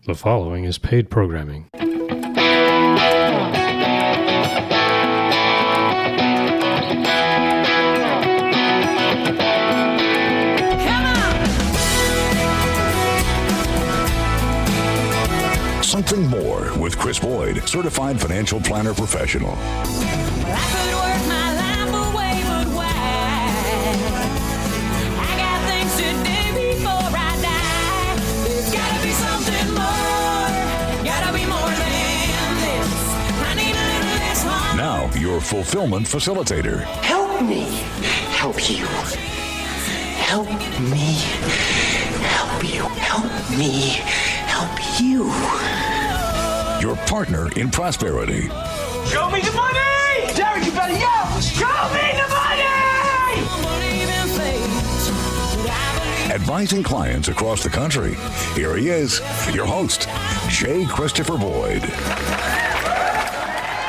The following is paid programming. Something More with Chris Boyd, certified financial planner professional. Now, your fulfillment facilitator. Help me. Help you. Help me. Help you. Help me. Help you. Your partner in prosperity. Show me the money! Derek, you better yell! Show me the money! Advising clients across the country. Here he is, your host, J. Christopher Boyd.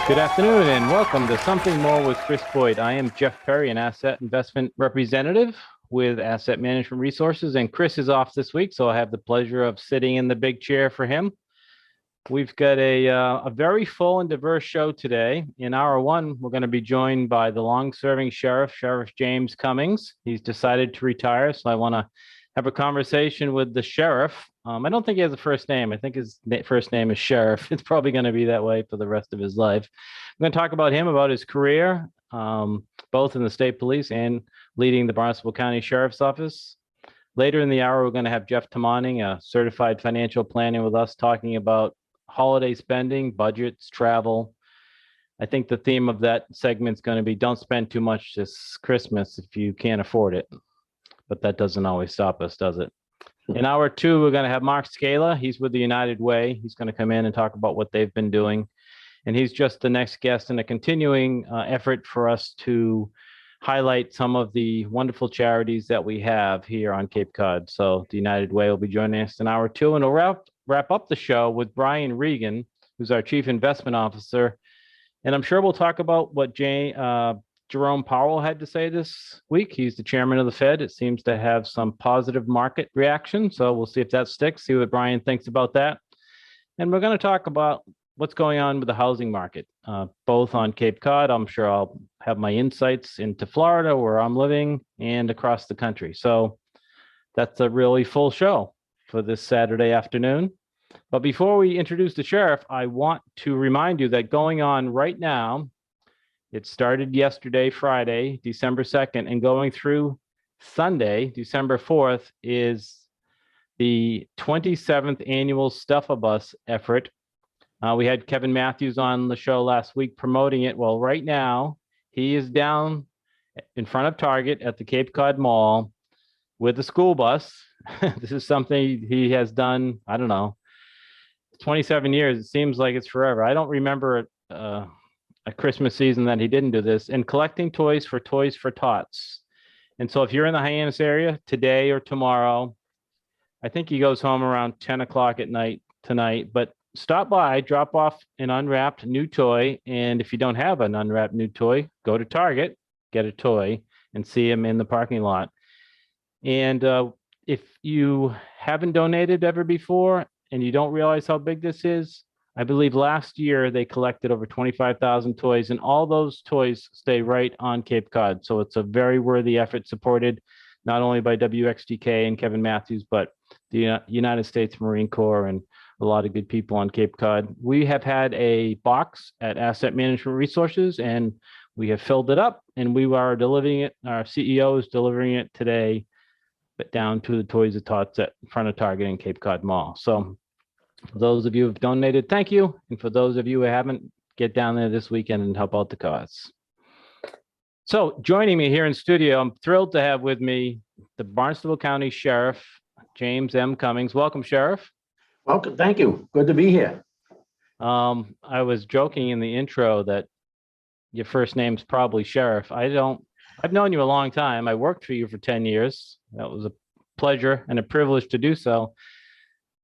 Good afternoon and welcome to Something More with Chris Boyd. I am Jeff Perry, an asset investment representative with Asset Management Resources, and Chris is off this week, so I have the pleasure of sitting in the big chair for him. We've got a very full and diverse show today. In hour one, we're going to be joined by the long-serving Sheriff James Cummings. He's decided to retire, so I want to have a conversation with the Sheriff. I don't think he has a first name. I think his first name is Sheriff. It's probably going to be that way for the rest of his life. I'm going to talk about him, about his career, both in the state police and leading the Barnstable County Sheriff's Office. Later in the hour, we're going to have Jeff Tomaneng, a certified financial planner, with us talking about holiday spending, budgets, travel. I think the theme of that segment is going to be don't spend too much this Christmas if you can't afford it. But that doesn't always stop us, does it? In hour two, we're going to have Mark Scala. He's with the United Way. He's going to come in and talk about what they've been doing. And he's just the next guest in a continuing effort for us to highlight some of the wonderful charities that we have here on Cape Cod. So the United Way will be joining us in hour two. And we'll wrap up the show with Brian Regan, who's our Chief Investment Officer. And I'm sure we'll talk about what Jerome Powell had to say this week. He's the chairman of the Fed. It seems to have some positive market reaction. So we'll see if that sticks, see what Brian thinks about that. And we're going to talk about what's going on with the housing market, both on Cape Cod. I'm sure I'll have my insights into Florida, where I'm living, and across the country. So that's a really full show for this Saturday afternoon. But before we introduce the sheriff, I want to remind you that going on right now, it started yesterday, Friday, December 2nd, and going through Sunday, December 4th, is the 27th annual Stuff-A-Bus effort. We had Kevin Matthews on the show last week promoting it. Well, right now, he is down in front of Target at the Cape Cod Mall with a school bus. This is something he has done, I don't know, 27 years. It seems like it's forever. I don't remember a Christmas season that he didn't do this, and collecting toys for Tots. And so if you're in the Hyannis area today or tomorrow, I think he goes home around 10 o'clock at night tonight, but stop by, drop off an unwrapped new toy. And if you don't have an unwrapped new toy, go to Target, get a toy, and see him in the parking lot. And if you haven't donated ever before and you don't realize how big this is, I believe last year they collected over 25,000 toys, and all those toys stay right on Cape Cod. So it's a very worthy effort, supported not only by WXTK and Kevin Matthews, but the United States Marine Corps and a lot of good people on Cape Cod. We have had a box at Asset Management Resources, and we have filled it up, and we are delivering it. Our CEO is delivering it today, but down to the Toys of Tots at front of Target and Cape Cod Mall. So for those of you who have donated, thank you. And for those of you who haven't, get down there this weekend and help out the cause. So joining me here in studio, I'm thrilled to have with me the Barnstable County Sheriff, James M. Cummings. Welcome, Sheriff. Welcome. Thank you. Good to be here. I was joking in the intro that your first name's probably Sheriff. I've known you a long time. I worked for you for 10 years. That was a pleasure and a privilege to do so.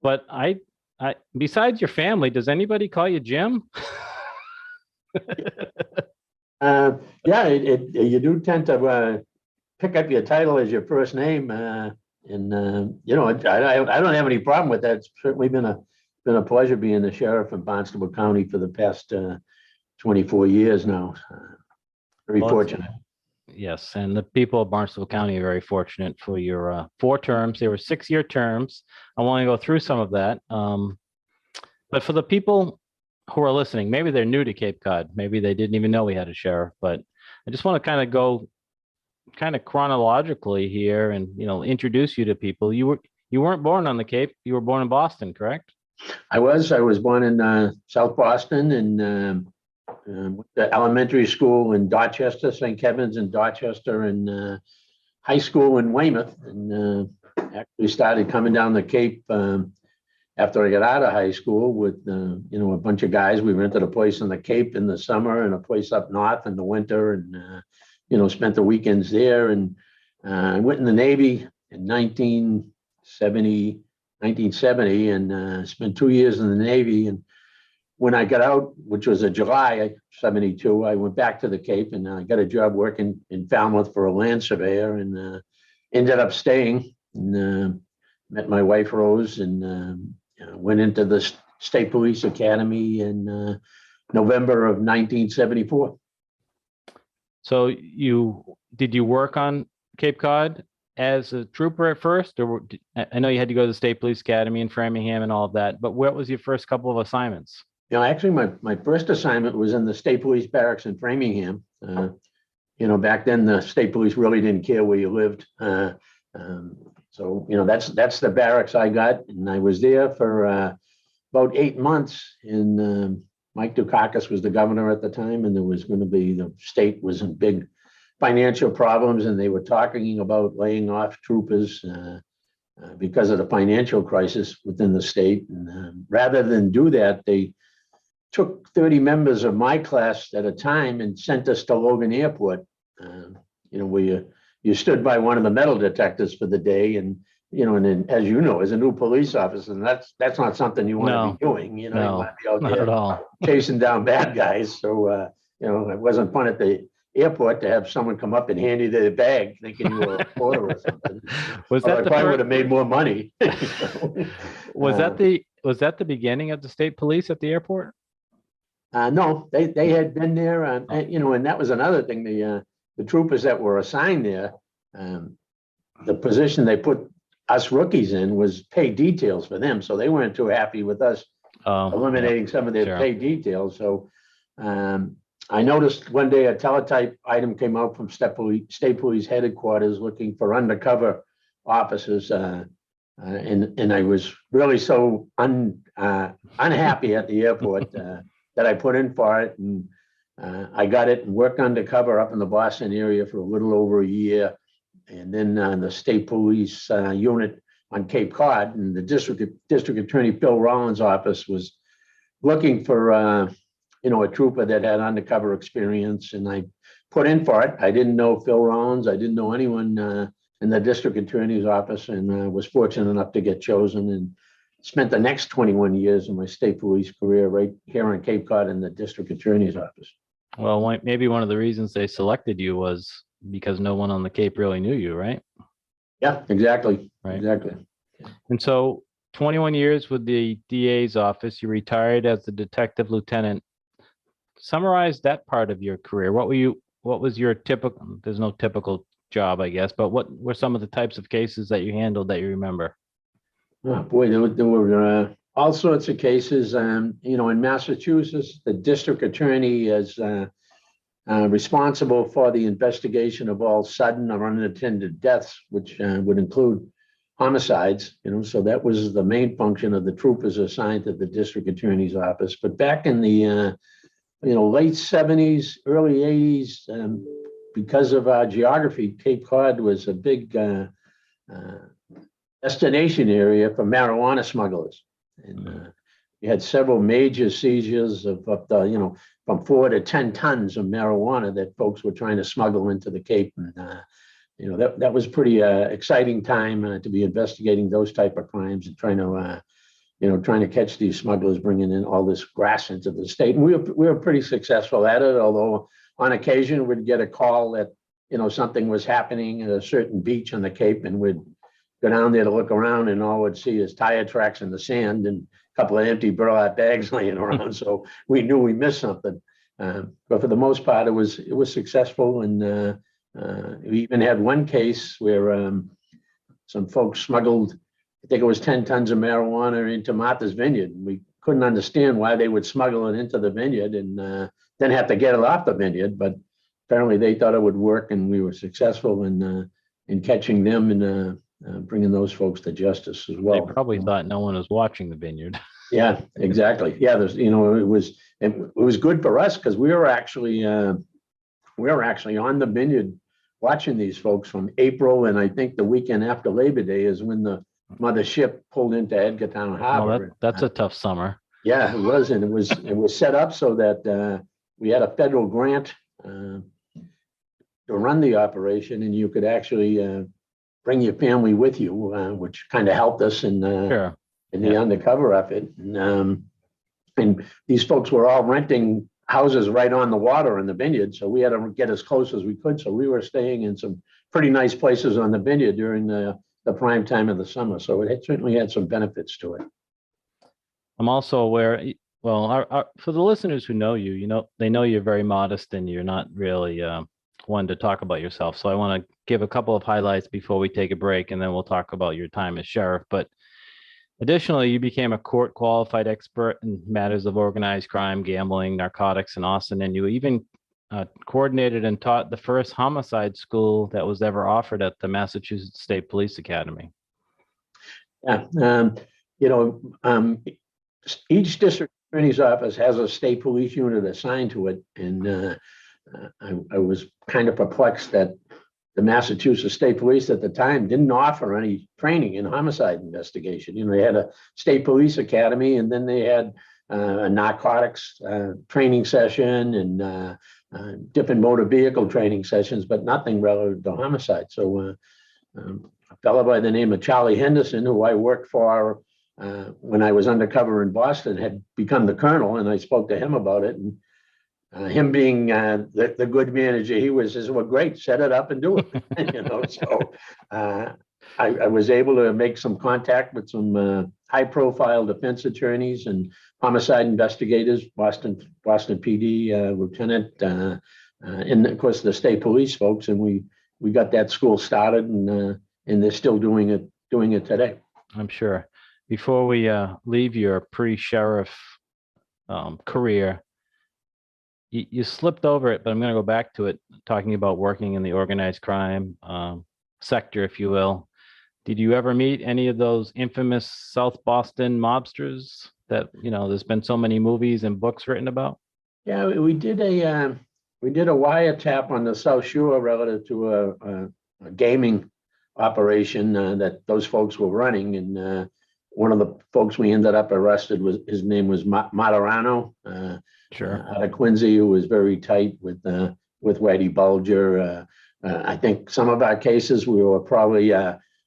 But I besides your family, does anybody call you Jim? Yeah, you do tend to pick up your title as your first name, and I don't have any problem with that. It's certainly been been a pleasure being the sheriff in Barnstable County for the past 24 years now. Very Well, fortunate. Yes, and the people of Barnstable County are very fortunate for your 4 terms. They were 6-year terms. I want to go through some of that. But for the people who are listening, maybe they're new to Cape Cod. Maybe they didn't even know we had a sheriff, but I just want to kind of go chronologically here and, introduce you to people. You weren't born on the Cape. You were born in Boston, correct? I was born in South Boston and went to elementary school in Dorchester, St. Kevin's in Dorchester, and high school in Weymouth, and actually started coming down the Cape after I got out of high school with a bunch of guys. We rented a place on the Cape in the summer and a place up north in the winter, and spent the weekends there. And I went in the Navy in 1970, and spent 2 years in the Navy. And when I got out, which was in July '72, I went back to the Cape and I got a job working in Falmouth for a land surveyor, and ended up staying and met my wife Rose, and went into the State Police Academy in November of 1974. So did you work on Cape Cod as a trooper at first, or I know you had to go to the State Police Academy in Framingham and all of that, but what was your first couple of assignments? Actually, my first assignment was in the State Police Barracks in Framingham. Back then the State Police really didn't care where you lived. So that's the barracks I got, and I was there for about 8 months. And Mike Dukakis was the governor at the time, and the state was in big financial problems, and they were talking about laying off troopers because of the financial crisis within the state. And rather than do that, they took 30 members of my class at a time and sent us to Logan Airport, where you stood by one of the metal detectors for the day. And then, as you know, as a new police officer, and that's not something you want to be doing. You want to be out not there at all. chasing down bad guys. So, it wasn't fun at the airport to have someone come up and hand you their bag thinking you were a reporter or something. Was that I probably would have made more money. Was that the beginning of the state police at the airport? No, they had been there, and that was another thing. The troopers that were assigned there, the position they put us rookies in was pay details for them, so they weren't too happy with us eliminating some of their pay details. So I noticed one day a teletype item came out from State Police headquarters looking for undercover officers, and I was really so unhappy at the airport that I put in for it, and I got it and worked undercover up in the Boston area for a little over a year. And then the State Police unit on Cape Cod, and the District Attorney Phil Rollins' office was looking for a trooper that had undercover experience, and I put in for it. I didn't know Phil Rollins. I didn't know anyone in the District Attorney's office, and was fortunate enough to get chosen, and spent the next 21 years of my state police career right here on Cape Cod in the District Attorney's office. Well, maybe one of the reasons they selected you was because no one on the Cape really knew you, right? Yeah, exactly. Right. Exactly. And so 21 years with the DA's office, you retired as a detective lieutenant. Summarize that part of your career. What was your typical, there's no typical job, I guess, but what were some of the types of cases that you handled that you remember? Oh, boy, there were all sorts of cases. In Massachusetts, the district attorney is responsible for the investigation of all sudden or unattended deaths, which would include homicides. So that was the main function of the troopers assigned to the district attorney's office. But back in the late 70s, early 80s, because of our geography, Cape Cod was a big destination area for marijuana smugglers. And we had several major seizures of up to, from 4 to 10 tons of marijuana that folks were trying to smuggle into the Cape. And, that was pretty exciting time to be investigating those type of crimes and trying to catch these smugglers bringing in all this grass into the state. And we were pretty successful at it, although on occasion we'd get a call that, something was happening at a certain beach on the Cape, and we'd go down there to look around, and all we'd see is tire tracks in the sand and couple of empty burlap bags laying around, so we knew we missed something. But for the most part, it was successful, and we even had one case where some folks smuggled, I think it was 10 tons of marijuana into Martha's Vineyard. We couldn't understand why they would smuggle it into the vineyard and then have to get it off the vineyard, but apparently they thought it would work, and we were successful in catching them and bringing those folks to justice as well. They probably thought no one was watching the vineyard. Yeah, exactly. Yeah, there's, it was good for us because we were actually on the vineyard watching these folks from April, and I think the weekend after Labor Day is when the mother ship pulled into Edgartown Harbor. Well, that's a tough summer. Yeah, it was, and it was set up so that we had a federal grant to run the operation, and you could actually bring your family with you, which kind of helped us in Sure. the undercover effort. And these folks were all renting houses right on the water in the vineyard, so we had to get as close as we could. So we were staying in some pretty nice places on the vineyard during the prime time of the summer. So it certainly had some benefits to it. I'm also aware, well, for the listeners who know you, they know you're very modest and you're not really one to talk about yourself. So I want to give a couple of highlights before we take a break, and then we'll talk about your time as sheriff. But additionally, you became a court qualified expert in matters of organized crime, gambling, narcotics in Austin, and you even coordinated and taught the first homicide school that was ever offered at the Massachusetts State Police Academy. Yeah, each district attorney's office has a state police unit assigned to it, and I was kind of perplexed that the Massachusetts State Police at the time didn't offer any training in homicide investigation. They had a state police academy, and then they had a narcotics training session and different motor vehicle training sessions, but nothing relative to homicide. So a fellow by the name of Charlie Henderson, who I worked for when I was undercover in Boston, had become the colonel, and I spoke to him about it. And him being the good manager he was, says, well, great, set it up and do it. So I was able to make some contact with some high profile defense attorneys and homicide investigators, Boston PD lieutenant, and of course the state police folks, and we got that school started, and they're still doing it today. I'm sure. Before we leave your pre-sheriff career, you slipped over it, but I'm going to go back to it, talking about working in the organized crime sector, if you will. Did you ever meet any of those infamous South Boston mobsters that, there's been so many movies and books written about? Yeah, we did a wiretap on the South Shore relative to a gaming operation that those folks were running, and one of the folks we ended up arrested his name was Matarano. Sure. Out of Quincy, who was very tight with Whitey Bulger. I think some of our cases we were probably,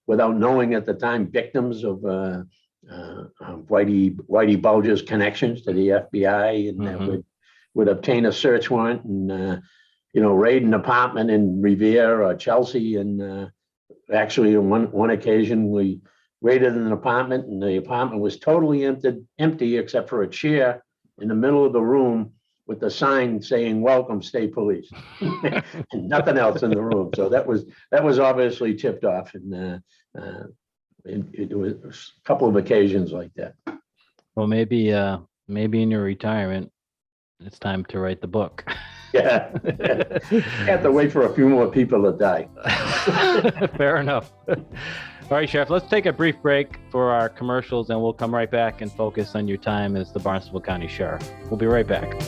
without knowing at the time, victims of Whitey Bulger's connections to the FBI, and that would obtain a search warrant and raid an apartment in Revere or Chelsea. And actually, on one occasion, we raided an apartment, and the apartment was totally empty except for a chair in the middle of the room with a sign saying "Welcome, State Police," and nothing else in the room. So that was obviously tipped off, and it was a couple of occasions like that. Well, maybe in your retirement, it's time to write the book. Yeah, you have to wait for a few more people to die. Fair enough. All right, Sheriff, let's take a brief break for our commercials, and we'll come right back and focus on your time as the Barnstable County Sheriff. We'll be right back.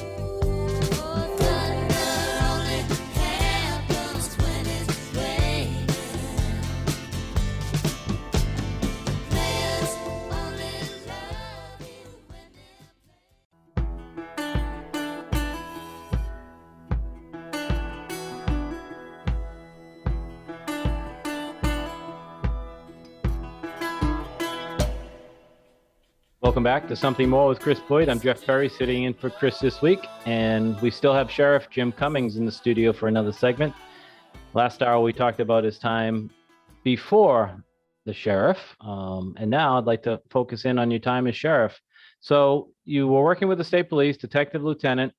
Welcome back to Something More with Chris Boyd. I'm Jeff Perry, sitting in for Chris this week, and we still have Sheriff Jim Cummings in the studio for another segment. Last hour, we talked about his time before the sheriff, and now I'd like to focus in on your time as sheriff. So you were working with the state police, detective lieutenant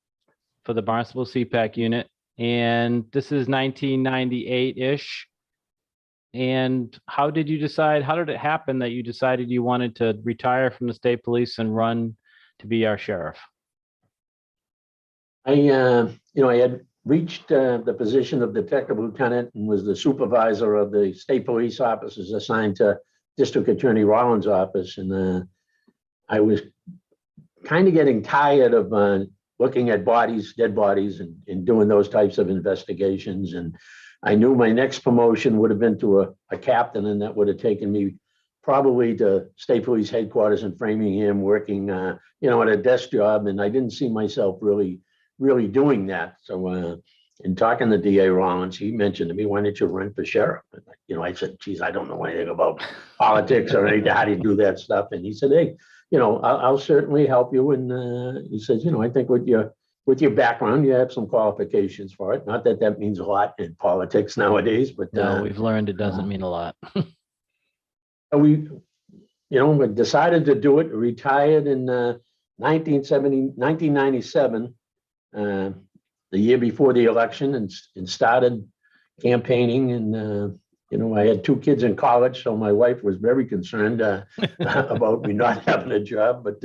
for the Barnstable CPAC unit, and this is 1998-ish. And how did it happen that you decided you wanted to retire from the state police and run to be our sheriff? I had reached the position of detective lieutenant and was the supervisor of the state police officers assigned to District Attorney Rollins' office. And I was kind of getting tired of looking at dead bodies and doing those types of investigations. And I knew my next promotion would have been to a captain, and that would have taken me probably to state police headquarters in Framingham, working, at a desk job. And I didn't see myself really doing that. So in talking to DA Rollins, he mentioned to me, why don't you run for sheriff? And, I said, geez, I don't know anything about politics or anything, how do you do that stuff? And he said, hey, I'll certainly help you. And he says, I think with your background, you have some qualifications for it. Not that that means a lot in politics nowadays, but No, we've learned it doesn't mean a lot. we decided to do it, retired in 1997, the year before the election, and started campaigning. And I had 2 kids in college, so my wife was very concerned about me not having a job. But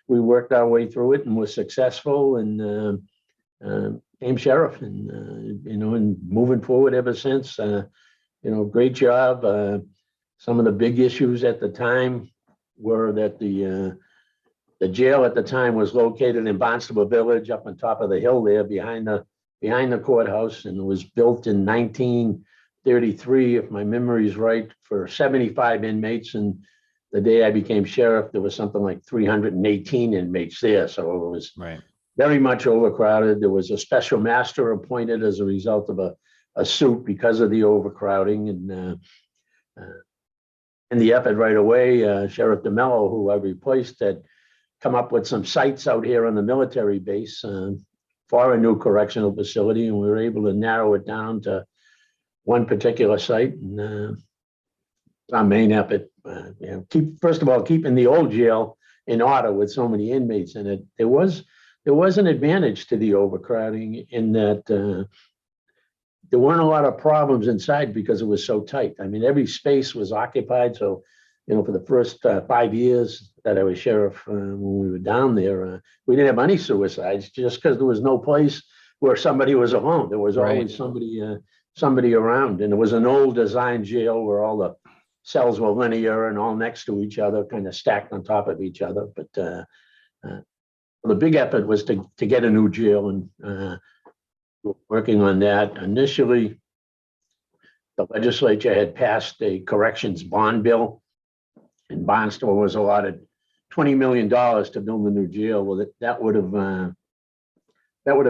we worked our way through it and was successful, and became sheriff. And moving forward ever since. Great job. Some of the big issues at the time were that the jail at the time was located in Barnstable Village, up on top of the hill there behind the courthouse, and it was built in 1933, if my memory is right, for 75 inmates. And the day I became sheriff, there was something like 318 inmates there. So it was very much overcrowded. There was a special master appointed as a result of a suit because of the overcrowding. And in the effort right away, Sheriff DeMello, who I replaced, had come up with some sites out here on the military base for a new correctional facility, and we were able to narrow it down to one particular site. And our main effort, first of all, keeping the old jail in order with so many inmates in it. There was an advantage to the overcrowding in that there weren't a lot of problems inside because it was so tight. I mean, every space was occupied. So, for the first 5 years that I was sheriff, when we were down there, we didn't have any suicides just because there was no place where somebody was alone. There was always somebody around. And it was an old design jail where all the cells were linear and all next to each other, kind of stacked on top of each other. But the big effort was to get a new jail, and working on that. Initially, the legislature had passed a corrections bond bill, and Barnstable was allotted $20 million to build a new jail. Well, that would have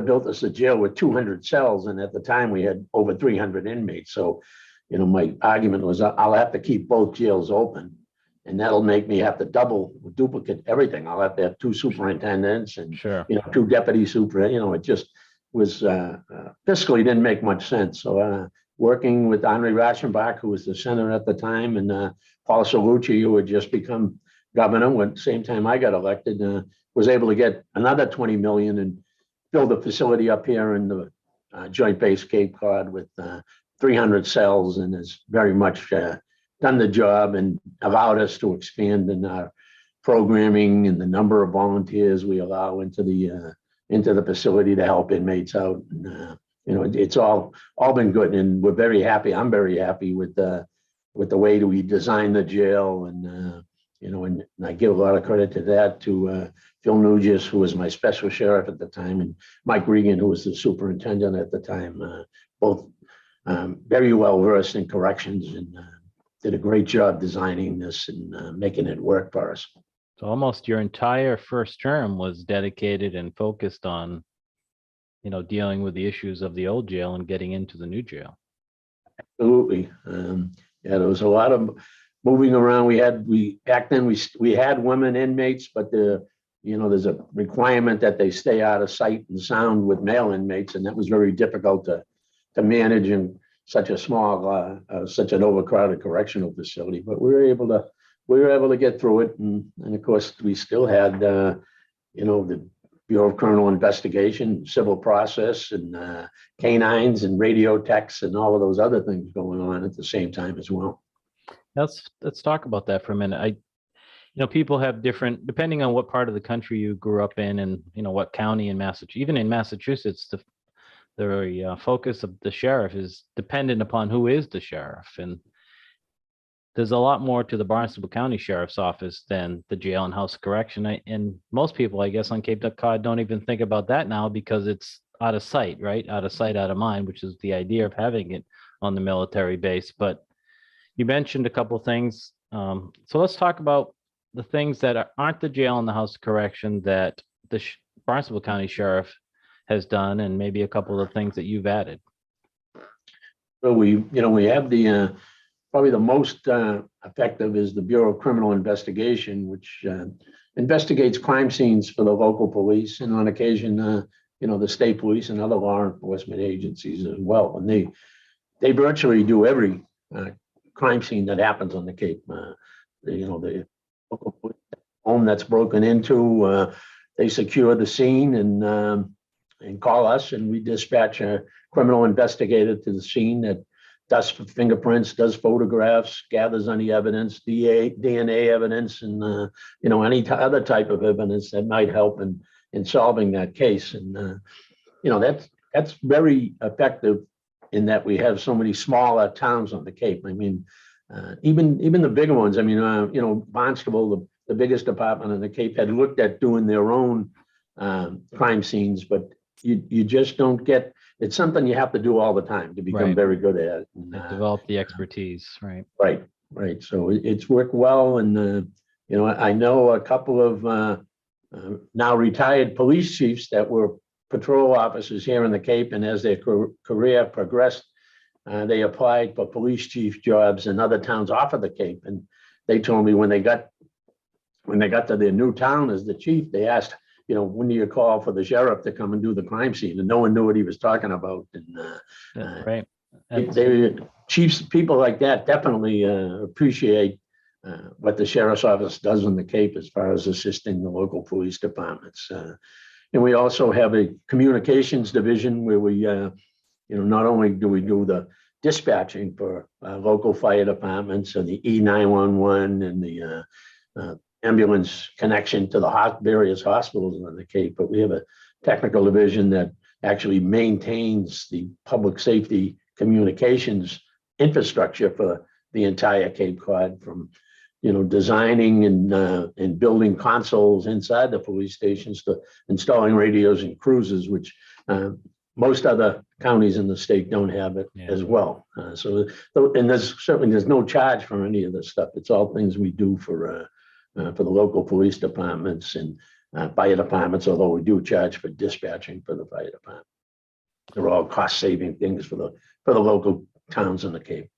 built us a jail with 200 cells, and at the time we had over 300 inmates. So, my argument was I'll have to keep both jails open, and that'll make me have to duplicate everything. I'll have to have 2 superintendents and 2 deputy superintendents. It just was fiscally didn't make much sense. So working with Henri Rauschenbach, who was the senator at the time, and Paul Salucci, who had just become governor at the same time I got elected, was able to get another 20 million and build a facility up here in the Joint Base Cape Cod with 300 cells, and has very much done the job and allowed us to expand in our programming and the number of volunteers we allow into the facility to help inmates out. And, it's all been good, and we're very happy. I'm very happy with the way that we designed the jail, and and I give a lot of credit to that to Phil Nugis, who was my special sheriff at the time, and Mike Regan, who was the superintendent at the time. Both very well versed in corrections, and did a great job designing this and making it work for us. So almost your entire first term was dedicated and focused on, dealing with the issues of the old jail and getting into the new jail. Absolutely. There was a lot of moving around. Back then we had women inmates, but there's a requirement that they stay out of sight and sound with male inmates, and that was very difficult to manage in such a small, such an overcrowded correctional facility. But we were able to we were able to get through it. And of course, we still had, the Bureau of Criminal Investigation, civil process, and canines and radio techs and all of those other things going on at the same time as well. Let's talk about that for a minute. People have different, depending on what part of the country you grew up in, and what county in Massachusetts. Even in Massachusetts, the focus of the sheriff is dependent upon who is the sheriff, and there's a lot more to the Barnstable County Sheriff's Office than the jail and house correction. And most people, I guess, on Cape Cod don't even think about that now because it's out of sight, right? Out of sight, out of mind, which is the idea of having it on the military base. But you mentioned a couple things. So let's talk about the things that aren't the jail and the house correction that the Barnstable County Sheriff has done, and maybe a couple of things that you've added. So we have the probably the most effective is the Bureau of Criminal Investigation, which investigates crime scenes for the local police, and on occasion, the state police and other law enforcement agencies as well. And they virtually do every crime scene that happens on the Cape. The local police home that's broken into, they secure the scene and call us, and we dispatch a criminal investigator to the scene that does fingerprints, does photographs, gathers any evidence, DNA evidence, and any other type of evidence that might help in solving that case. And that's very effective in that we have so many smaller towns on the Cape. I mean, even the bigger ones. I mean, Barnstable, the biggest department on the Cape, had looked at doing their own crime scenes, but you just don't get. It's something you have to do all the time to become very good at it. And, develop the expertise, right? Right. So it's worked well. And, I know a couple of now retired police chiefs that were patrol officers here in the Cape. And as their career progressed, they applied for police chief jobs in other towns off of the Cape. And they told me when they got to their new town as the chief, they asked, when do you call for the sheriff to come and do the crime scene? And no one knew what he was talking about. And right. Chiefs, people like that definitely appreciate what the sheriff's office does in the Cape as far as assisting the local police departments. And we also have a communications division where we, not only do we do the dispatching for local fire departments and the E911 and the ambulance connection to the various hospitals on the Cape, but we have a technical division that actually maintains the public safety communications infrastructure for the entire Cape Cod, from designing and building consoles inside the police stations to installing radios and cruisers, which most other counties in the state don't have it as well. And there's no charge for any of this stuff. It's all things we do for the local police departments and fire departments, although we do charge for dispatching for the fire department. They're all cost-saving things for the local towns in the Cape.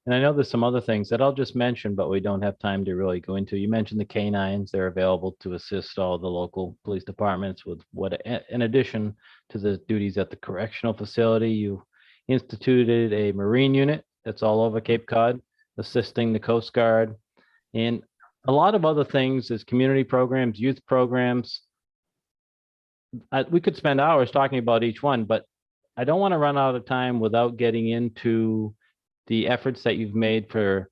And I know there's some other things that I'll just mention, but we don't have time to really go into. You mentioned the canines. They're available to assist all the local police departments with in addition to the duties at the correctional facility. You instituted a Marine unit that's all over Cape Cod, assisting the Coast Guard, and a lot of other things as community programs, youth programs. We could spend hours talking about each one, but I don't want to run out of time without getting into the efforts that you've made for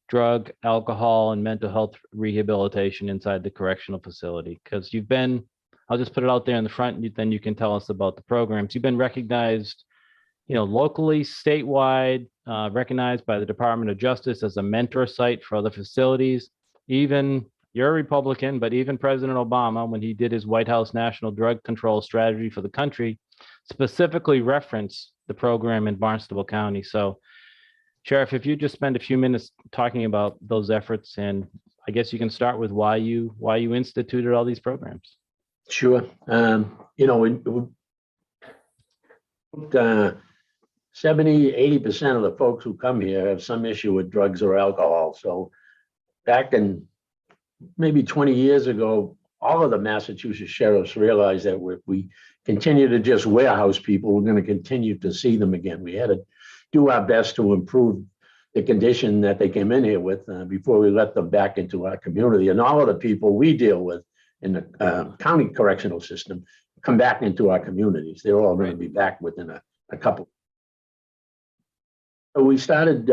drug, alcohol, and mental health rehabilitation inside the correctional facility. Because I'll just put it out there in the front, and then you can tell us about the programs. You've been recognized, locally, statewide, recognized by the Department of Justice as a mentor site for other facilities. Even, you're a Republican, but even President Obama, when he did his White House National Drug Control Strategy for the country, specifically referenced the program in Barnstable County. So, Sheriff, if you just spend a few minutes talking about those efforts, and I guess you can start with why you instituted all these programs. Sure. 70-80% of the folks who come here have some issue with drugs or alcohol. So back in maybe 20 years ago, all of the Massachusetts sheriffs realized that if we continue to just warehouse people, we're going to continue to see them again. We had to do our best to improve the condition that they came in here with before we let them back into our community. And all of the people we deal with in the county correctional system come back into our communities. They're all going to be back within a couple. So we started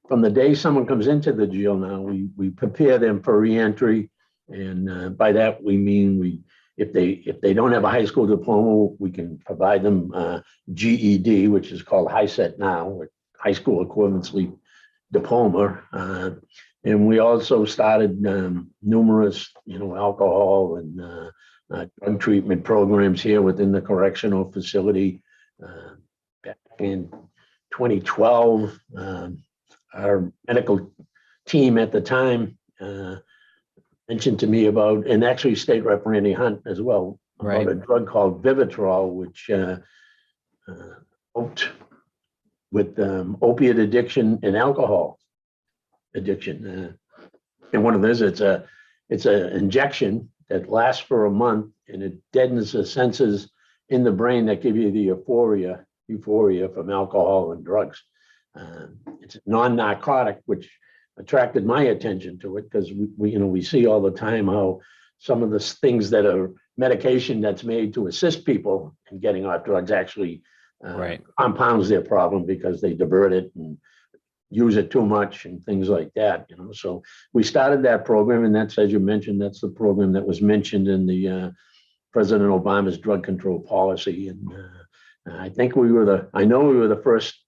from the day someone comes into the jail now, we prepare them for reentry. And by that, we mean if they don't have a high school diploma, we can provide them GED, which is called High Set now, or high school equivalency diploma. And we also started numerous, alcohol and drug treatment programs here within the correctional facility. Back in 2012, our medical team at the time mentioned to me about, and actually State Rep Randy Hunt as well, about a drug called Vivitrol, which helped with opiate addiction and alcohol addiction. And one of those, it's an injection that lasts for a month, and it deadens the senses in the brain that give you the euphoria from alcohol and drugs. It's non-narcotic, which attracted my attention to it, because we see all the time how some of the things that are medication that's made to assist people in getting off drugs actually compounds their problem because they divert it and use it too much and things like that. So we started that program, and that's, as you mentioned, that's the program that was mentioned in the President Obama's drug control policy. And I think we were the first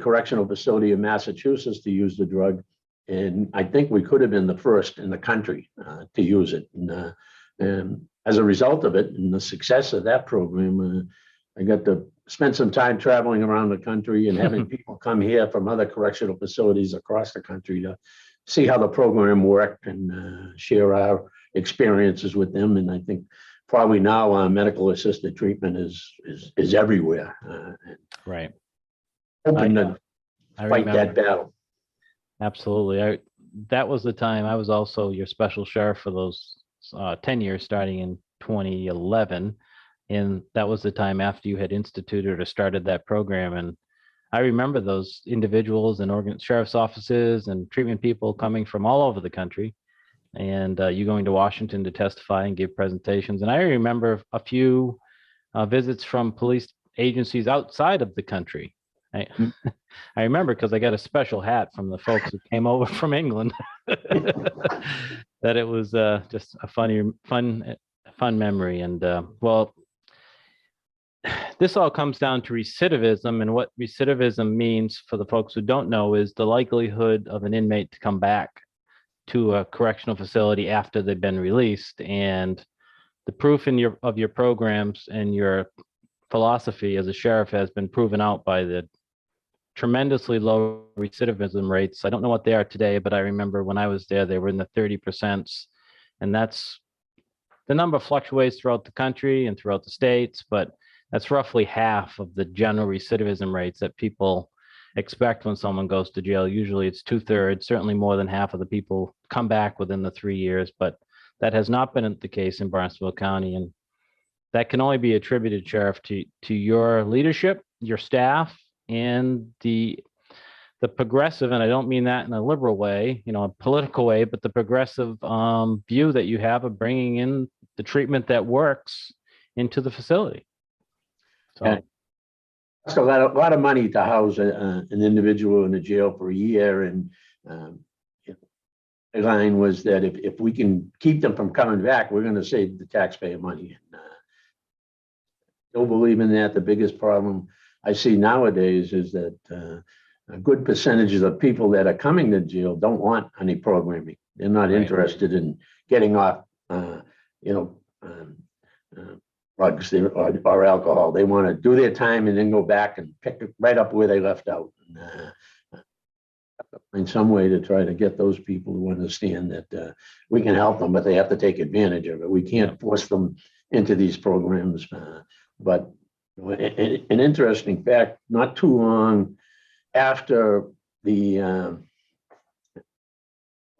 correctional facility in Massachusetts to use the drug. And I think we could have been the first in the country to use it. And as a result of it and the success of that program, I got to spend some time traveling around the country and having people come here from other correctional facilities across the country to see how the program worked and share our experiences with them. And I think probably now medical assisted treatment is everywhere. Hoping to fight that battle. Absolutely. That was the time I was also your special sheriff for those 10 years, starting in 2011. And that was the time after you had instituted or started that program. And I remember those individuals and sheriff's offices and treatment people coming from all over the country, and you going to Washington to testify and give presentations. And I remember a few visits from police agencies outside of the country. I remember because I got a special hat from the folks who came over from England. That it was just a fun memory. And this all comes down to recidivism, and what recidivism means for the folks who don't know is the likelihood of an inmate to come back to a correctional facility after they've been released. And the proof of your programs and your philosophy as a sheriff has been proven out by the tremendously low recidivism rates. I don't know what they are today, but I remember when I was there, they were in the 30%. And that's, the number fluctuates throughout the country and throughout the states, but that's roughly half of the general recidivism rates that people expect when someone goes to jail. Usually it's 2/3, certainly more than half of the people come back within the 3 years, but that has not been the case in Barnstable County. And that can only be attributed, Sheriff, to your leadership, your staff, and the progressive, and I don't mean that in a liberal way, a political way, but the progressive view that you have of bringing in the treatment that works into the facility. So it's a lot of money to house an individual in a jail for a year, and the line was that if we can keep them from coming back, we're going to save the taxpayer money. And don't believe in that. The biggest problem I see nowadays is that a good percentage of the people that are coming to jail don't want any programming. They're not interested in getting off, drugs or alcohol. They want to do their time and then go back and pick it right up where they left out. In some way to try to get those people to understand that we can help them, but they have to take advantage of it. We can't force them into these programs. But an interesting fact, not too long after the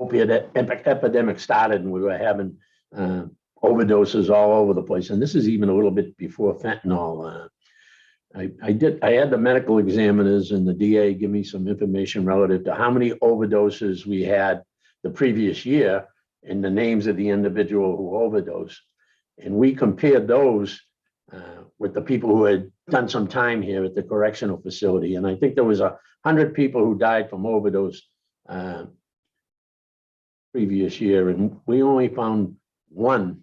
opiate epidemic started and we were having overdoses all over the place, and this is even a little bit before fentanyl, I had the medical examiners and the DA give me some information relative to how many overdoses we had the previous year and the names of the individual who overdosed. And we compared those with the people who had done some time here at the correctional facility. And I think there was 100 people who died from overdose previous year. And we only found one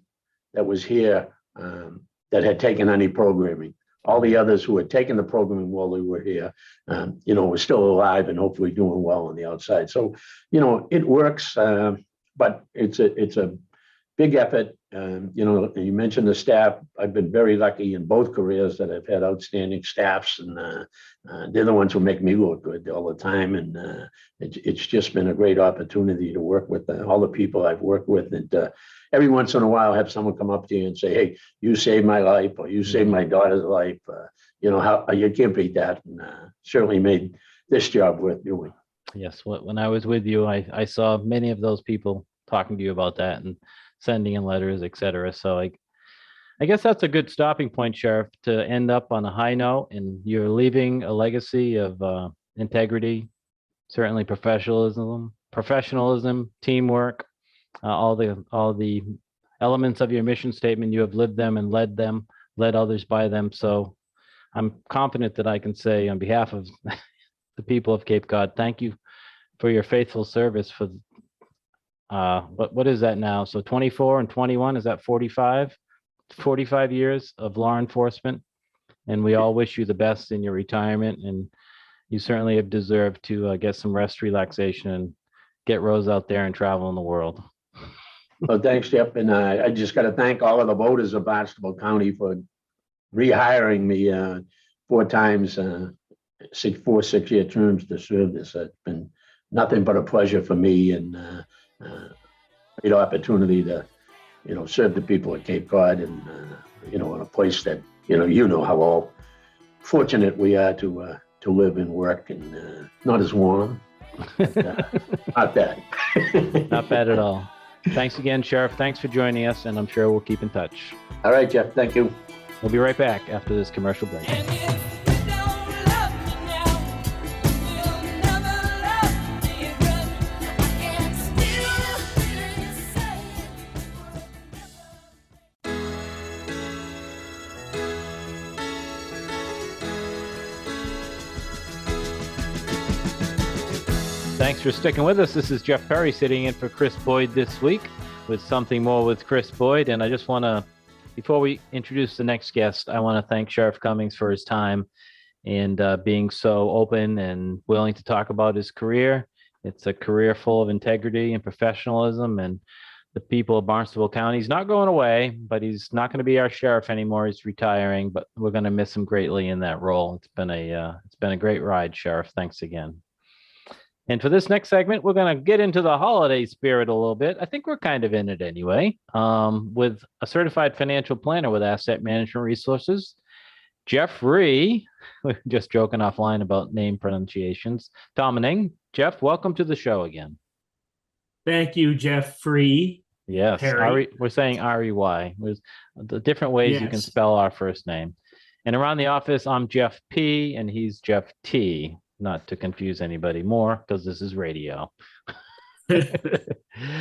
that was here that had taken any programming. All the others who had taken the programming while they were here, were still alive and hopefully doing well on the outside. So, it works, but it's a big effort. You mentioned the staff. I've been very lucky in both careers that I've had outstanding staffs, and they're the ones who make me look good all the time. And it's just been a great opportunity to work with all the people I've worked with. And every once in a while, have someone come up to you and say, "Hey, you saved my life," or "You saved my daughter's life." How you can't beat that, and certainly made this job worth doing. Yes, when I was with you, I saw many of those people talking to you about that and sending in letters, etc. So I guess that's a good stopping point, Sheriff, to end up on a high note. And you're leaving a legacy of integrity, certainly professionalism, teamwork, all the elements of your mission statement. You have lived them and led others by them. So I'm confident that I can say on behalf of the people of Cape Cod, thank you for your faithful service for what is that now? So 24 and 21, is that 45 years of law enforcement? And we all wish you the best in your retirement, and you certainly have deserved to get some rest, relaxation, and get Rose out there and travel in the world. Well, thanks, Jeff. And I just got to thank all of the voters of Barnstable County for rehiring me 4 times, 6-year terms to serve this. It's been nothing but a pleasure for me, and great opportunity to, serve the people of Cape Cod, and in a place that how all fortunate we are to live and work, and not as warm, but, not bad. Not bad at all. Thanks again, Sheriff. Thanks for joining us, and I'm sure we'll keep in touch. All right, Jeff. Thank you. We'll be right back after this commercial break. Thanks for sticking with us. This is Jeff Perry sitting in for Chris Boyd this week with Something More with Chris Boyd. And I just want to, before we introduce the next guest, I want to thank Sheriff Cummings for his time and being so open and willing to talk about his career. It's a career full of integrity and professionalism, and the people of Barnstable County. He's not going away, but he's not going to be our sheriff anymore. He's retiring, but we're going to miss him greatly in that role. It's been a great ride, Sheriff. Thanks again. And for this next segment, we're going to get into the holiday spirit a little bit. I think we're kind of in it anyway, with a certified financial planner with Asset Management Resources, Jeffrey. We're just joking offline about name pronunciations. Tomaneng. Jeff, welcome to the show again. Thank you, Jeffrey. Yes, we're saying R-E-Y. There's the different ways you can spell our first name. And around the office, I'm Jeff P. and he's Jeff T. Not to confuse anybody more, because this is radio.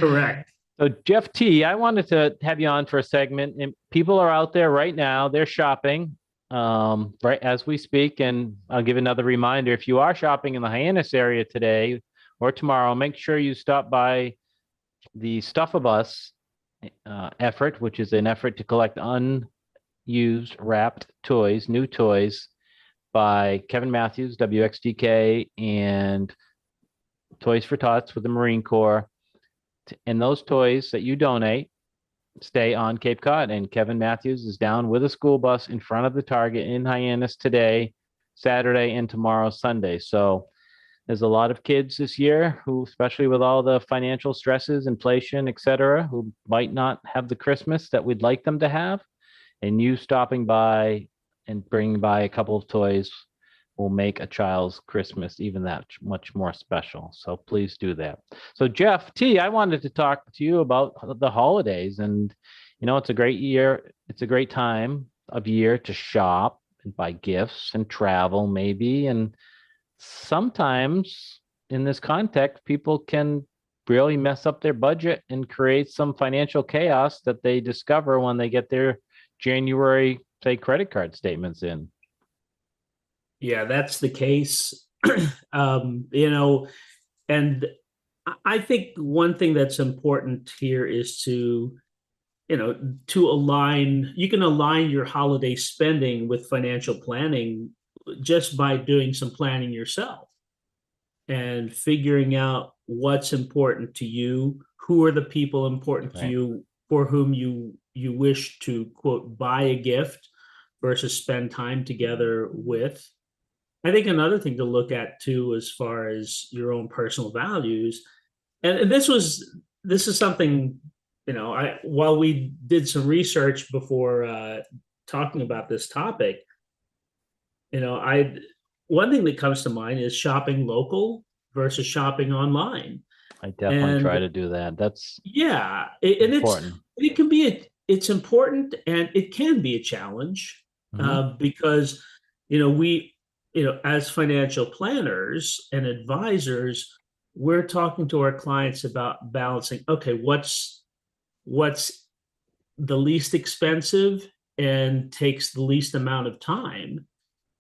Correct. So Jeff T, I wanted to have you on for a segment. And people are out there right now. They're shopping right as we speak. And I'll give another reminder. If you are shopping in the Hyannis area today or tomorrow, make sure you stop by the Stuff-A-Bus effort, which is an effort to collect unused wrapped toys, new toys, by Kevin Matthews, WXDK, and Toys for Tots with the Marine Corps. And those toys that you donate stay on Cape Cod. And Kevin Matthews is down with a school bus in front of the Target in Hyannis today, Saturday, and tomorrow, Sunday. So there's a lot of kids this year who, especially with all the financial stresses, inflation, et cetera, who might not have the Christmas that we'd like them to have. And you stopping by and bringing by a couple of toys will make a child's Christmas even that much more special. So please do that. So Jeff T, I wanted to talk to you about the holidays. And, it's a great year. It's a great time of year to shop and buy gifts and travel maybe. And sometimes in this context, people can really mess up their budget and create some financial chaos that they discover when they get their January, say, credit card statements in. Yeah, that's the case. And I think one thing that's important here is to align. You can align your holiday spending with financial planning just by doing some planning yourself and figuring out what's important to you, who are the people important to you, for whom you wish to, quote, buy a gift versus spend time together with. I think another thing to look at too, as far as your own personal values, and this is something, while we did some research before talking about this topic, one thing that comes to mind is shopping local versus shopping online. I definitely try to do that. That's important. It's important, and it can be a challenge because we as financial planners and advisors, we're talking to our clients about balancing. Okay, what's the least expensive and takes the least amount of time.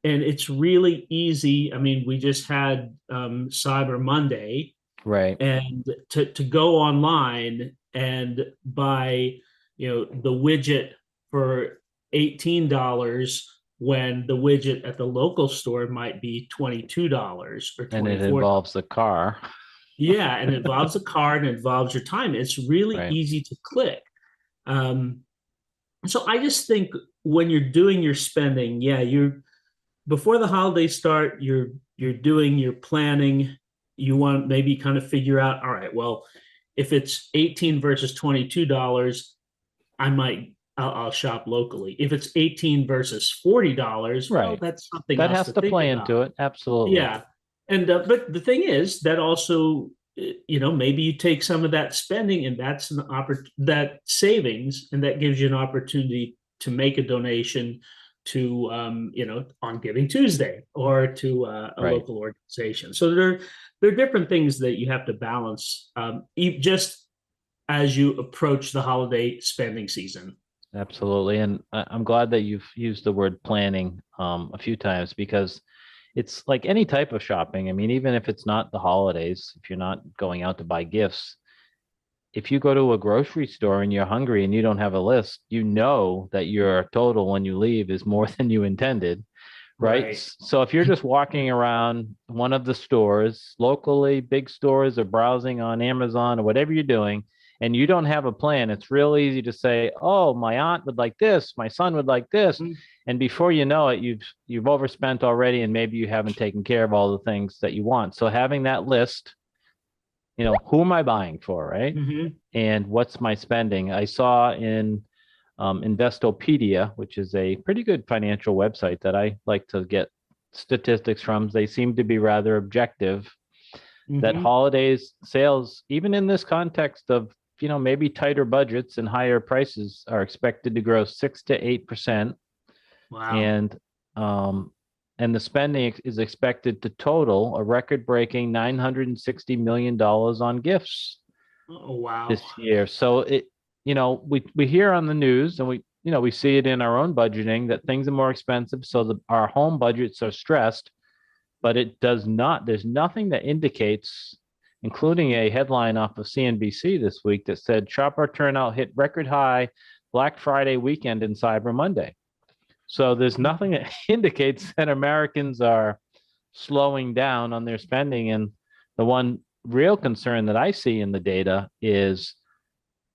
And it's really easy. I mean, we just had Cyber Monday, right? And to go online and buy, the widget for $18 when the widget at the local store might be $22 or $24. And it involves the car. Yeah, and it involves a car and it involves your time. It's really easy to click. So I just think when you're doing your spending, before the holidays start, you're doing your planning. You want maybe kind of figure out, all right, well, if it's $18 versus $22, I'll shop locally. If it's $18 versus $40, well, that's something that else has to play into it. Absolutely. Yeah. And but the thing is that also, maybe you take some of that spending and that's that savings, and that gives you an opportunity to make a donation to, on Giving Tuesday or to a local organization. So there are different things that you have to balance just as you approach the holiday spending season. Absolutely. And I'm glad that you've used the word planning a few times, because it's like any type of shopping. I mean, even if it's not the holidays, if you're not going out to buy gifts, if you go to a grocery store and you're hungry and you don't have a list, that your total when you leave is more than you intended, right? So if you're just walking around one of the stores, locally, big stores, or browsing on Amazon or whatever you're doing, and you don't have a plan, it's real easy to say, oh, my aunt would like this, my son would like this. And before you know it, you've overspent already, and maybe you haven't taken care of all the things that you want. So having that list, who am I buying for, right? And what's my spending? I saw in Investopedia, which is a pretty good financial website that I like to get statistics from. They seem to be rather objective, that holidays sales, even in this context of, maybe tighter budgets and higher prices, are expected to grow 6 to 8%. Wow. And the spending is expected to total a record-breaking $960 million on gifts. Oh, wow. This year. So we hear on the news, and we see it in our own budgeting, that things are more expensive. So our home budgets are stressed, but there's nothing that indicates, including a headline off of CNBC this week that said shopper turnout hit record high Black Friday weekend and Cyber Monday. So there's nothing that indicates that Americans are slowing down on their spending. And the one real concern that I see in the data is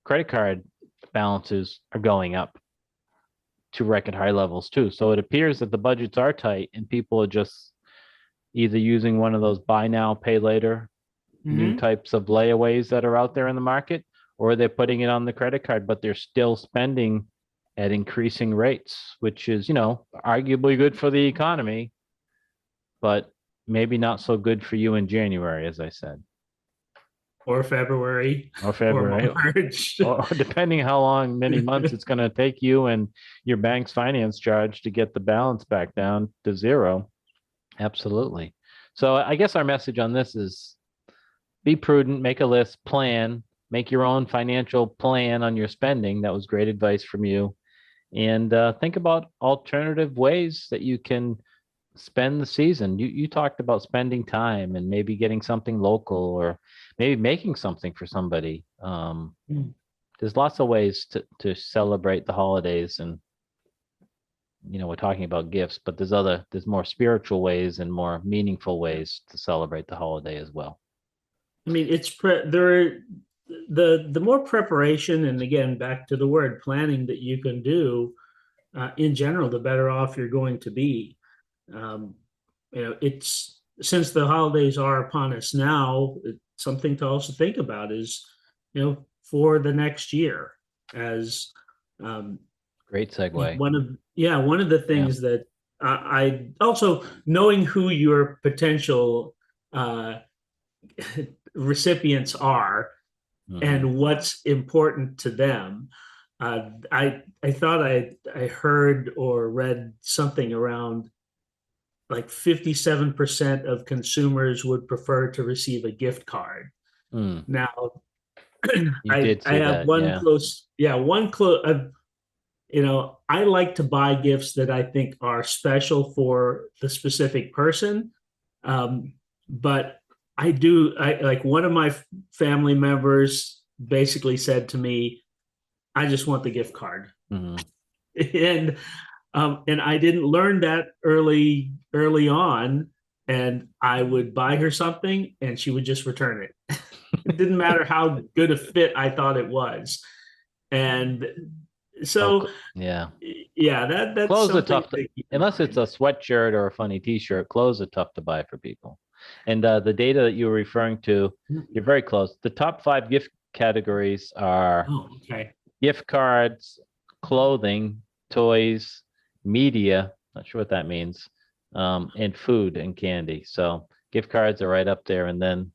credit card balances are going up to record high levels too. So it appears that the budgets are tight and people are just either using one of those buy now, pay later new types of layaways that are out there in the market, or they're putting it on the credit card, but they're still spending at increasing rates, which is, arguably good for the economy, but maybe not so good for you in January, as I said. or February or February, March. or depending how long, many months it's going to take you and your bank's finance charge to get the balance back down to zero. Absolutely. So I guess our message on this is be prudent, make a list, plan, make your own financial plan on your spending. That was great advice from you. And think about alternative ways that you can spend the season. You talked about spending time and maybe getting something local or maybe making something for somebody. There's lots of ways to celebrate the holidays, and we're talking about gifts, but there's more spiritual ways and more meaningful ways to celebrate the holiday as well. I mean, the more preparation, and again, back to the word planning, that you can do in general, the better off you're going to be. It's, since the holidays are upon us now, it's something to also think about is, for the next year, as great segue. One of the things that I also, knowing who your potential recipients are and what's important to them. I thought I heard or read something around like 57% of consumers would prefer to receive a gift card. Now, I have one close, I like to buy gifts that I think are special for the specific person. But I like, one of my family members basically said to me, I just want the gift card. And I didn't learn that early on, and I would buy her something and she would just return it. It didn't matter how good a fit I thought it was. And so, that's clothes are tough unless it's a sweatshirt or a funny t-shirt. Clothes are tough to buy for people. And the data that you were referring to, you're very close. The top 5 gift categories are gift cards, clothing, toys, media, not sure what that means, and food and candy. So gift cards are right up there, and then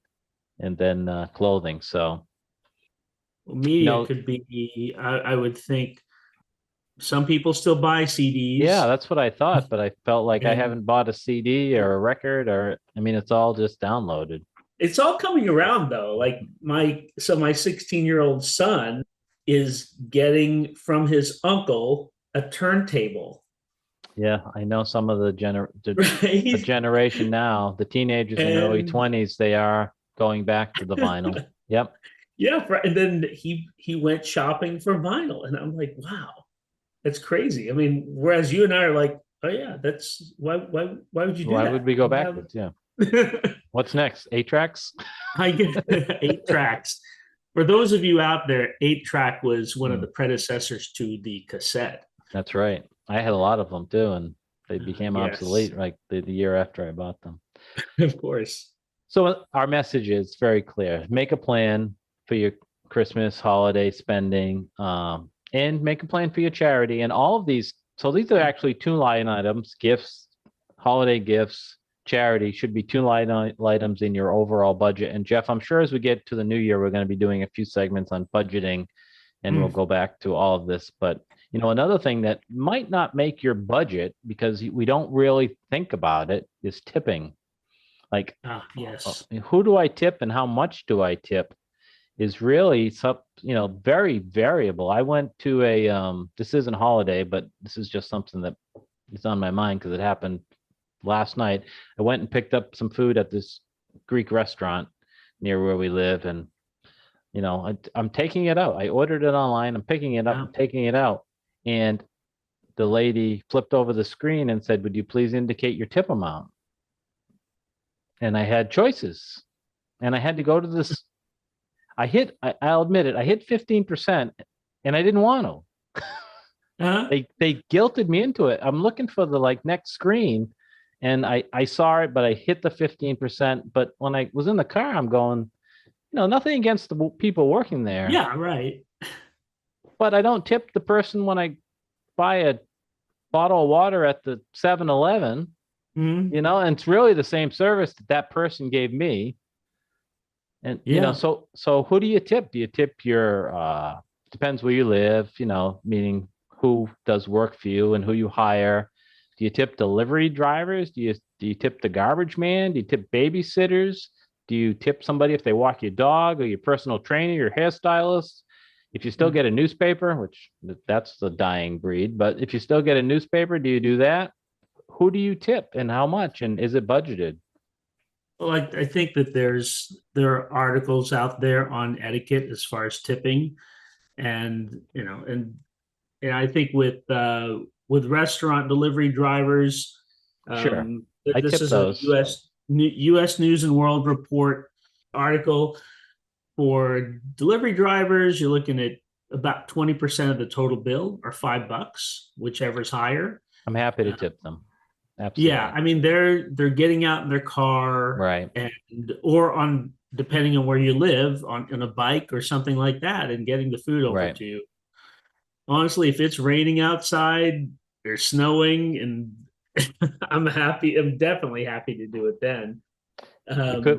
clothing. So media could be, I would think, some people still buy CDs. Yeah, that's what I thought, but I felt like I haven't bought a CD or a record, it's all just downloaded. It's all coming around though. Like my 16-year-old son is getting from his uncle a turntable. Yeah, I know some of the generation now, the teenagers in their early 20s, they are going back to the vinyl. Yep. Yeah, and then he went shopping for vinyl, and I'm like, wow, that's crazy. I mean, whereas you and I are like, oh yeah, that's why would you do that? Why would we go backwards? Yeah. What's next? 8 tracks? I get 8 tracks. For those of you out there, 8-track was one of the predecessors to the cassette. That's right. I had a lot of them too, and they became obsolete like the year after I bought them. Of course. So our message is very clear. Make a plan for your Christmas holiday spending, and make a plan for your charity. And all of these, so these are actually 2 line items: gifts, holiday gifts, charity should be 2 line items in your overall budget. And Jeff, I'm sure as we get to the new year, we're going to be doing a few segments on budgeting, and we'll go back to all of this. But another thing that might not make your budget, because we don't really think about it, is tipping. Like, who do I tip and how much do I tip is really very variable. I went to a this isn't holiday, but this is just something that is on my mind because it happened last night. I went and picked up some food at this Greek restaurant near where we live, and I'm taking it out. I ordered it online. I'm picking it up and taking it out, and the lady flipped over the screen and said, "Would you please indicate your tip amount?" And I had choices, and I had to go to this. I'll admit it, I hit 15%, and I didn't want to. They guilted me into it. I'm looking for the next screen, and I saw it, but I hit the 15%. But when I was in the car, I'm going, nothing against the people working there. Yeah, right. But I don't tip the person when I buy a bottle of water at the 7-Eleven, and it's really the same service that person gave me. And Yeah. so who do you tip? Do you tip your depends where you live, meaning who does work for you and who you hire. Do you tip delivery drivers? Do you tip the garbage man? Do you tip babysitters? Do you tip somebody if they walk your dog, or your personal trainer, your hairstylist? If you still get a newspaper, which that's the dying breed, but if you still get a newspaper, do you do that? Who do you tip and how much? And is it budgeted? Well, I think that there are articles out there on etiquette as far as tipping, and I think with restaurant delivery drivers, Sure. I this tip is those. a U.S. News and World Report article. For delivery drivers, you're looking at about 20% of the total bill, or $5, whichever's higher. I'm happy to tip them. Absolutely. Yeah, I mean they're getting out in their car, Right. or on, depending on where you live, on a bike or something like that, and getting the food over Right. to you. Honestly, if it's raining outside or snowing, and I'm definitely happy to do it then.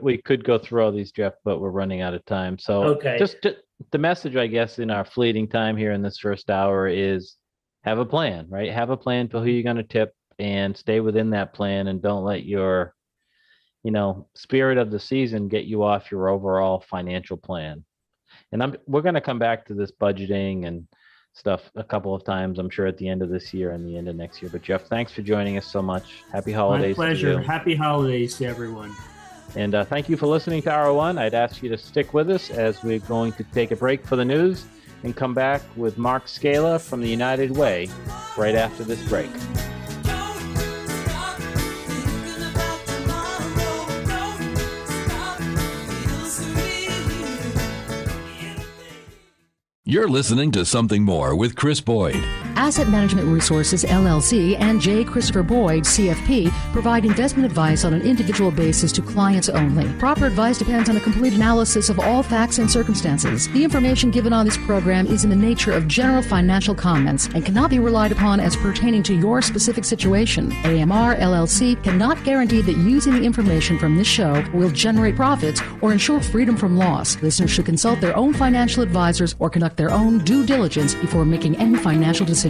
We could go through all these, Jeff, but we're running out of time. So Okay. just the message, I guess, in our fleeting time here in this first hour is have a plan, right? Have a plan for who you're going to tip and stay within that plan, and don't let your, spirit of the season get you off your overall financial plan. And we're going to come back to this budgeting and stuff a couple of times, I'm sure, at the end of this year and the end of next year. But Jeff, thanks for joining us so much. Happy holidays. My pleasure. To you. Happy holidays to everyone. And thank you for listening to Hour One. I'd ask you to stick with us as we're going to take a break for the news and come back with Mark Scala from the United Way right after this break. You're listening to Something More with Chris Boyd. Asset Management Resources, LLC, and J. Christopher Boyd, CFP, provide investment advice on an individual basis to clients only. Proper advice depends on a complete analysis of all facts and circumstances. The information given on this program is in the nature of general financial comments and cannot be relied upon as pertaining to your specific situation. AMR, LLC cannot guarantee that using the information from this show will generate profits or ensure freedom from loss. Listeners should consult their own financial advisors or conduct their own due diligence before making any financial decisions.